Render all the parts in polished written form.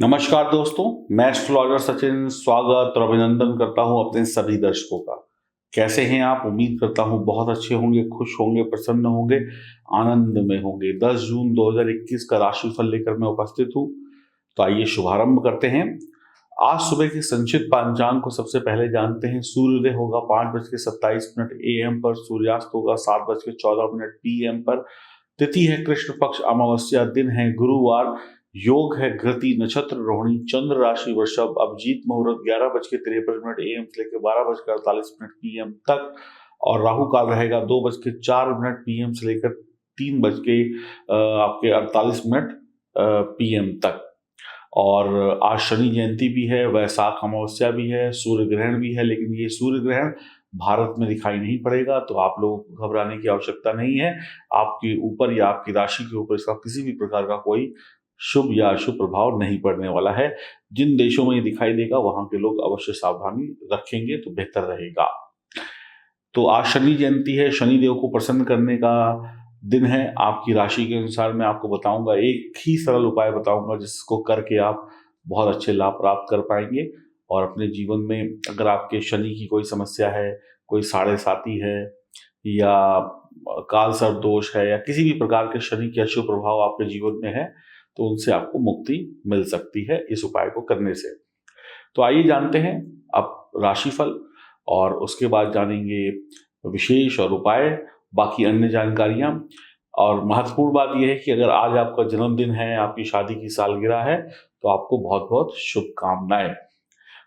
नमस्कार दोस्तों, मैं एस्ट्रोलॉजर सचिन स्वागत और अभिनंदन करता हूं अपने सभी दर्शकों का। कैसे हैं आप? उम्मीद करता हूं बहुत अच्छे होंगे, खुश होंगे, प्रसन्न होंगे, आनंद में होंगे। 10 जून 2021 का राशिफल लेकर मैं उपस्थित हूं। तो आइए शुभारंभ करते हैं। आज सुबह के संचित पंचांग को सबसे पहले जानते हैं। सूर्योदय होगा 5:27 AM पर, सूर्यास्त होगा 7:14 PM पर। तिथि है कृष्ण पक्ष अमावस्या, दिन है गुरुवार, योग है घृति, नक्षत्र रोहिणी, चंद्र राशि वृषभ, अभिजीत मुहूर्त 11:53 AM से लेकर 12:48 PM तक, और राहु काल रहेगा 2:04 PM से लेकर 3:48 PM तक। और आज शनि जयंती भी है, वैशाख अमावस्या भी है, सूर्य ग्रहण भी है, लेकिन ये सूर्य ग्रहण भारत में दिखाई नहीं पड़ेगा, तो आप लोगों को घबराने की आवश्यकता नहीं है। आपके ऊपर या आपकी राशि के ऊपर इसका किसी भी प्रकार का कोई शुभ या अशुभ प्रभाव नहीं पड़ने वाला है। जिन देशों में ये दिखाई देगा वहां के लोग अवश्य सावधानी रखेंगे तो बेहतर रहेगा। तो आज शनि जयंती है, शनिदेव को प्रसन्न करने का दिन है। आपकी राशि के अनुसार मैं आपको बताऊंगा, एक ही सरल उपाय बताऊंगा जिसको करके आप बहुत अच्छे लाभ प्राप्त कर पाएंगे। और अपने जीवन में अगर आपके शनि की कोई समस्या है, कोई साढ़े साती है, या काल सर्प दोष है, या किसी भी प्रकार के शनि के अशुभ प्रभाव आपके जीवन में है, तो उनसे आपको मुक्ति मिल सकती है इस उपाय को करने से। तो आइए जानते हैं अब राशिफल, और उसके बाद जानेंगे विशेष और उपाय, बाकी अन्य जानकारियां। और महत्वपूर्ण बात यह है कि अगर आज आपका जन्मदिन है, आपकी शादी की सालगिरह है, तो आपको बहुत बहुत शुभकामनाएं।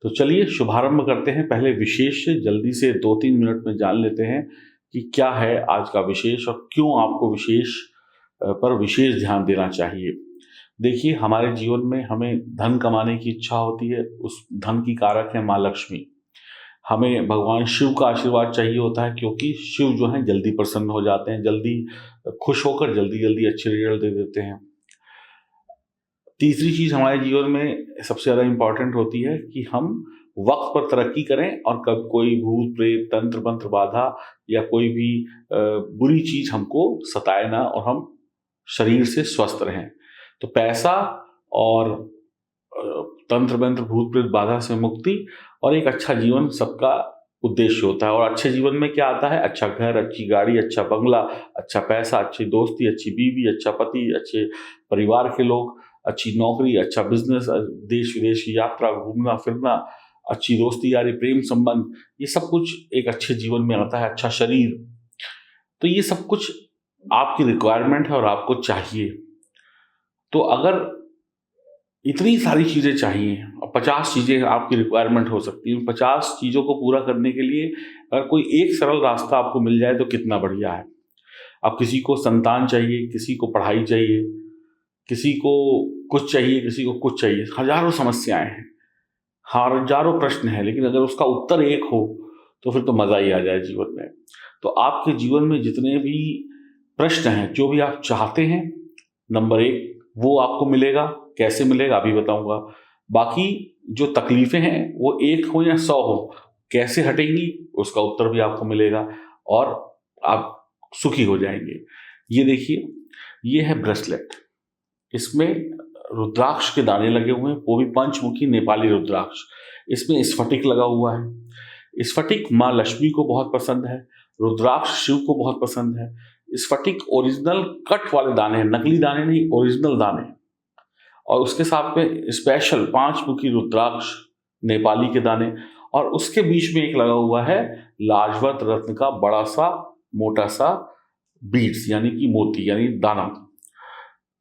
तो चलिए शुभारंभ करते हैं। पहले विशेष से जल्दी से 2-3 मिनट में जान लेते हैं कि क्या है आज का विशेष और क्यों आपको विशेष पर विशेष ध्यान देना चाहिए। देखिए, हमारे जीवन में हमें धन कमाने की इच्छा होती है, उस धन की कारक है माँ लक्ष्मी। हमें भगवान शिव का आशीर्वाद चाहिए होता है, क्योंकि शिव जो है जल्दी प्रसन्न हो जाते हैं, जल्दी खुश होकर जल्दी जल्दी अच्छे रिजल्ट दे देते हैं। तीसरी चीज हमारे जीवन में सबसे ज्यादा इंपॉर्टेंट होती है कि हम वक्त पर तरक्की करें, और कब कोई भूत प्रेत तंत्र मंत्र बाधा या कोई भी बुरी चीज हमको सताए ना, और हम शरीर से स्वस्थ रहें। तो पैसा और तंत्र मंत्र भूत प्रेत बाधा से मुक्ति और एक अच्छा जीवन सबका उद्देश्य होता है। और अच्छे जीवन में क्या आता है? अच्छा घर, अच्छी गाड़ी, अच्छा बंगला, अच्छा पैसा, अच्छी दोस्ती, अच्छी बीवी, अच्छा पति, अच्छे परिवार के लोग, अच्छी नौकरी, अच्छा बिजनेस, देश विदेश की यात्रा, घूमना फिरना, अच्छी दोस्ती यारी, प्रेम संबंध, ये सब कुछ एक अच्छे जीवन में आता है। अच्छा शरीर, तो ये सब कुछ आपकी रिक्वायरमेंट है और आपको चाहिए। तो अगर इतनी सारी चीजें चाहिए और 50 चीजें आपकी रिक्वायरमेंट हो सकती है, उन 50 चीजों को पूरा करने के लिए अगर कोई एक सरल रास्ता आपको मिल जाए तो कितना बढ़िया है। अब किसी को संतान चाहिए, किसी को पढ़ाई चाहिए, किसी को कुछ चाहिए, किसी को कुछ चाहिए, हजारों समस्याएं हैं, हजारों प्रश्न हैं, लेकिन अगर उसका उत्तर एक हो तो फिर तो मजा ही आ जाए जीवन में। तो आपके जीवन में जितने भी प्रश्न हैं, जो भी आप चाहते हैं, नंबर 1 वो आपको मिलेगा। कैसे मिलेगा अभी बताऊंगा। बाकी जो तकलीफें हैं वो 1 हो या 100 हो, कैसे हटेंगी उसका उत्तर भी आपको मिलेगा, और आप सुखी हो जाएंगे। ये देखिए, ये है ब्रेसलेट। इसमें रुद्राक्ष के दाने लगे हुए हैं, वो भी पंचमुखी नेपाली रुद्राक्ष। इसमें स्फटिक लगा हुआ है। स्फटिक माँ लक्ष्मी को बहुत पसंद है, रुद्राक्ष शिव को बहुत पसंद है। स्फटिक ओरिजिनल कट वाले दाने हैं, नकली दाने नहीं, ओरिजिनल दाने। और उसके साथ में स्पेशल 5 मुखी रुद्राक्ष नेपाली के दाने, और उसके बीच में एक लगा हुआ है लाजवंत रत्न का बड़ा सा मोटा सा बीड्स, यानी कि मोती, यानी दाना।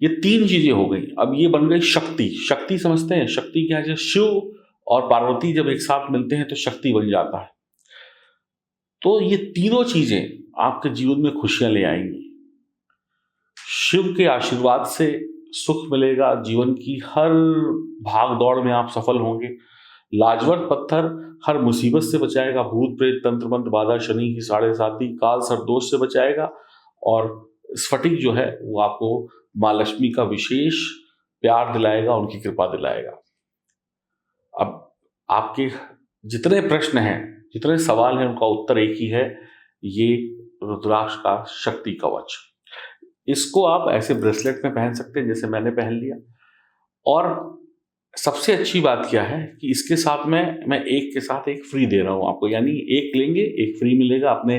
ये 3 चीजें हो गई। अब ये बन गई शक्ति। शक्ति समझते हैं? शक्ति क्या है? शिव और पार्वती जब एक साथ मिलते हैं तो शक्ति बन जाता है। तो ये तीनों चीजें आपके जीवन में खुशियां ले आएंगी। शिव के आशीर्वाद से सुख मिलेगा, जीवन की हर भाग दौड़ में आप सफल होंगे। लाजवंत पत्थर हर मुसीबत से बचाएगा, भूत प्रेत तंत्र मंत्र बाधा, शनि की साढ़े साती, काल सर्प दोष से बचाएगा। और स्फटिक जो है वो आपको माँ लक्ष्मी का विशेष प्यार दिलाएगा, उनकी कृपा दिलाएगा। अब आपके जितने प्रश्न हैं, जितने सवाल हैं, उनका उत्तर एक ही है, ये रुद्राक्ष का शक्ति कवच। इसको आप ऐसे ब्रेसलेट में पहन सकते हैं जैसे मैंने पहन लिया, और सबसे अच्छी बात क्या है कि इसके साथ में मैं एक के साथ एक फ्री दे रहा हूँ आपको, यानी एक लेंगे एक फ्री मिलेगा। अपने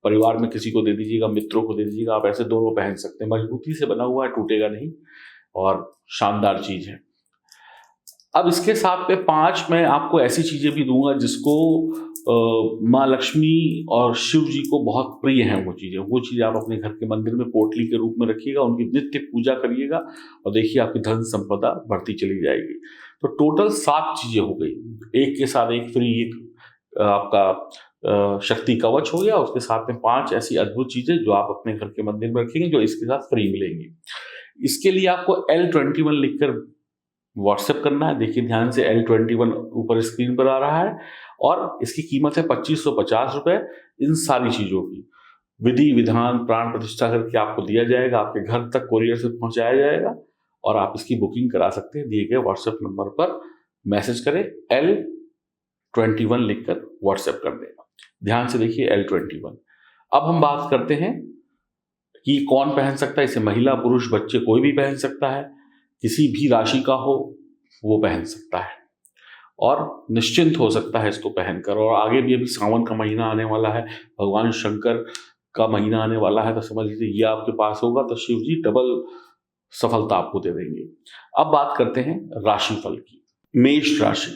परिवार में किसी को दे दीजिएगा, मित्रों को दे दीजिएगा, आप ऐसे दोनों पहन सकते हैं। मजबूती से बना हुआ है, टूटेगा नहीं और शानदार चीज है। अब इसके साथ में 5 मैं आपको ऐसी चीजें भी दूंगा जिसको माँ लक्ष्मी और शिव जी को बहुत प्रिय हैं। वो चीजें आप अपने घर के मंदिर में पोटली के रूप में रखिएगा, उनकी नित्य पूजा करिएगा और देखिए आपकी धन संपदा बढ़ती चली जाएगी। तो टोटल 7 चीजें हो गई, एक के साथ एक फ्री, एक आपका शक्ति कवच हो गया, उसके साथ में 5 ऐसी अद्भुत चीजें जो आप अपने घर के मंदिर में रखेंगे जो इसके साथ फ्री मिलेंगी। इसके लिए आपको L21 लिखकर व्हाट्सएप करना है। देखिए ध्यान से, L21 ऊपर स्क्रीन पर आ रहा है और इसकी कीमत है 2550 रुपए। इन सारी चीजों की विधि विधान प्राण प्रतिष्ठा करके आपको दिया जाएगा, आपके घर तक कोरियर से पहुंचाया जाएगा और आप इसकी बुकिंग करा सकते हैं। दिए गए व्हाट्सएप नंबर पर मैसेज करें, L21 लिखकर व्हाट्सएप कर देगा। ध्यान से देखिए L21। अब हम बात करते हैं कि कौन पहन सकता है इसे। महिला पुरुष बच्चे कोई भी पहन सकता है, किसी भी राशि का हो वो पहन सकता है और निश्चिंत हो सकता है इसको पहनकर। और आगे भी अभी सावन का महीना आने वाला है, भगवान शंकर का महीना आने वाला है, तो समझ लीजिए ये आपके पास होगा तो शिव जी डबल सफलता आपको दे देंगे। अब बात करते हैं राशिफल की। मेष राशि,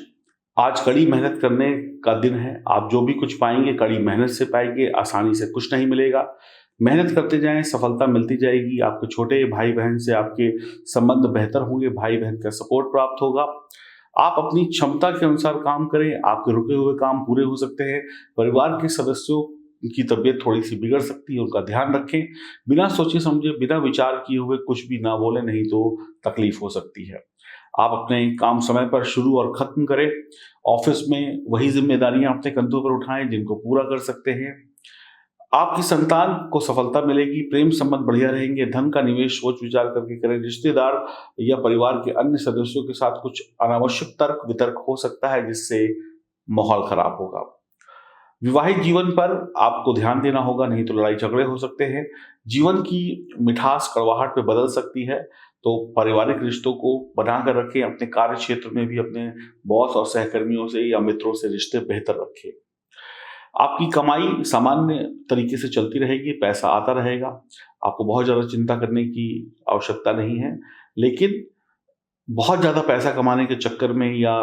आज कड़ी मेहनत करने का दिन है। आप जो भी कुछ पाएंगे कड़ी मेहनत से पाएंगे, आसानी से कुछ नहीं मिलेगा। मेहनत करते जाएं, सफलता मिलती जाएगी। आपके छोटे भाई बहन से आपके संबंध बेहतर होंगे, भाई बहन का सपोर्ट प्राप्त होगा। आप अपनी क्षमता के अनुसार काम करें, आपके रुके हुए काम पूरे हो सकते हैं। परिवार के सदस्यों की तबीयत थोड़ी सी बिगड़ सकती है, उनका ध्यान रखें। बिना सोचे समझे, बिना विचार किए हुए कुछ भी ना बोले, नहीं तो तकलीफ हो सकती है। आप अपने काम समय पर शुरू और खत्म करें। ऑफिस में वही जिम्मेदारियां अपने कंधों पर उठाएं जिनको पूरा कर सकते हैं। आपकी संतान को सफलता मिलेगी, प्रेम संबंध बढ़िया रहेंगे। धन का निवेश सोच विचार करके करें। रिश्तेदार या परिवार के अन्य सदस्यों के साथ कुछ अनावश्यक तर्क वितर्क हो सकता है जिससे माहौल खराब होगा। विवाहित जीवन पर आपको ध्यान देना होगा, नहीं तो लड़ाई झगड़े हो सकते हैं। जीवन की मिठास कड़वाहट पे बदल सकती है, तो पारिवारिक रिश्तों को बनाकर रखें। अपने कार्य क्षेत्र में भी अपने बॉस और सहकर्मियों से या मित्रों से रिश्ते बेहतर रखें। आपकी कमाई सामान्य तरीके से चलती रहेगी, पैसा आता रहेगा। आपको बहुत ज़्यादा चिंता करने की आवश्यकता नहीं है, लेकिन बहुत ज़्यादा पैसा कमाने के चक्कर में या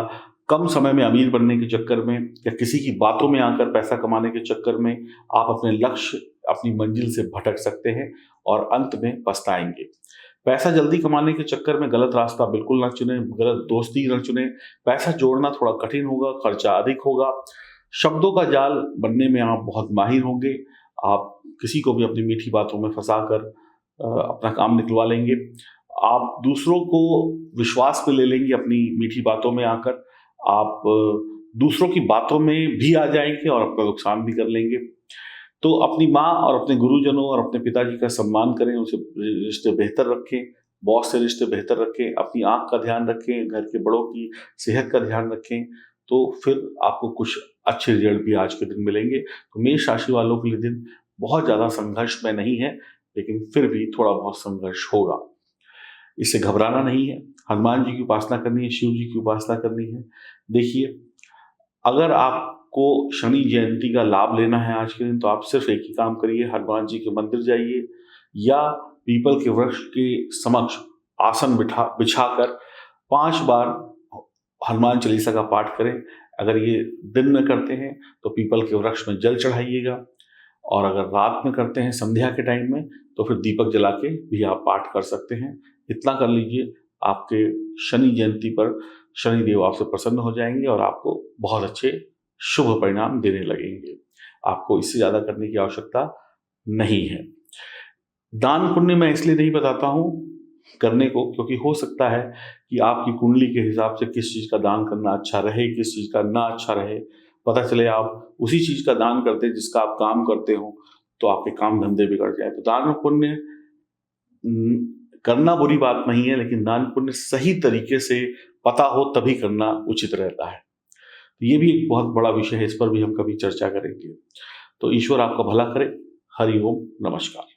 कम समय में अमीर बनने के चक्कर में या किसी की बातों में आकर पैसा कमाने के चक्कर में आप अपने लक्ष्य, अपनी मंजिल से भटक सकते हैं और अंत में पछताएंगे। पैसा जल्दी कमाने के चक्कर में गलत रास्ता बिल्कुल ना चुने, गलत दोस्ती ना चुने। पैसा जोड़ना थोड़ा कठिन होगा, खर्चा अधिक होगा। शब्दों का जाल बनने में आप बहुत माहिर होंगे। आप किसी को भी अपनी मीठी बातों में फंसाकर अपना काम निकलवा लेंगे। आप दूसरों को विश्वास में ले लेंगे अपनी मीठी बातों में आकर। आप दूसरों की बातों में भी आ जाएंगे और अपना नुकसान भी कर लेंगे। तो अपनी माँ और अपने गुरुजनों और अपने पिताजी का सम्मान करें, उनसे रिश्ते बेहतर रखें, बॉस से रिश्ते बेहतर रखें, अपनी आँख का ध्यान रखें, घर के बड़ों की सेहत का ध्यान रखें, तो फिर आपको कुछ अच्छे रिजल्ट भी आज के दिन मिलेंगे। तो मेष राशि वालों के लिए दिन बहुत ज़्यादा संघर्ष में नहीं है, लेकिन फिर भी थोड़ा बहुत संघर्ष होगा। इससे घबराना नहीं है। हनुमान जी की उपासना करनी है, शिव जी की उपासना करनी है। देखिए, अगर आपको शनि जयंती का लाभ लेना है आज के दिन, तो आप सिर्फ एक ही काम करिए, हनुमान जी के मंदिर जाइए या पीपल के वृक्ष के समक्ष आसन बिछाकर 5 बार हनुमान चालीसा का पाठ करें। अगर ये दिन में करते हैं तो पीपल के वृक्ष में जल चढ़ाइएगा, और अगर रात में करते हैं संध्या के टाइम में तो फिर दीपक जला के भी आप पाठ कर सकते हैं। इतना कर लीजिए, आपके शनि जयंती पर शनिदेव आपसे प्रसन्न हो जाएंगे और आपको बहुत अच्छे शुभ परिणाम देने लगेंगे। आपको इससे ज़्यादा करने की आवश्यकता नहीं है। दान पुण्य मैं इसलिए नहीं बताता हूँ करने को, क्योंकि हो सकता है कि आपकी कुंडली के हिसाब से किस चीज़ का दान करना अच्छा रहे, किस चीज़ का ना अच्छा रहे। पता चले आप उसी चीज़ का दान करते जिसका आप काम करते हो, तो आपके काम धंधे बिगड़ जाए। तो दान पुण्य करना बुरी बात नहीं है, लेकिन दान पुण्य सही तरीके से पता हो तभी करना उचित रहता है। तो ये भी एक बहुत बड़ा विषय है, इस पर भी हम कभी चर्चा करेंगे। तो ईश्वर आपका भला करे। हरि ओम, नमस्कार।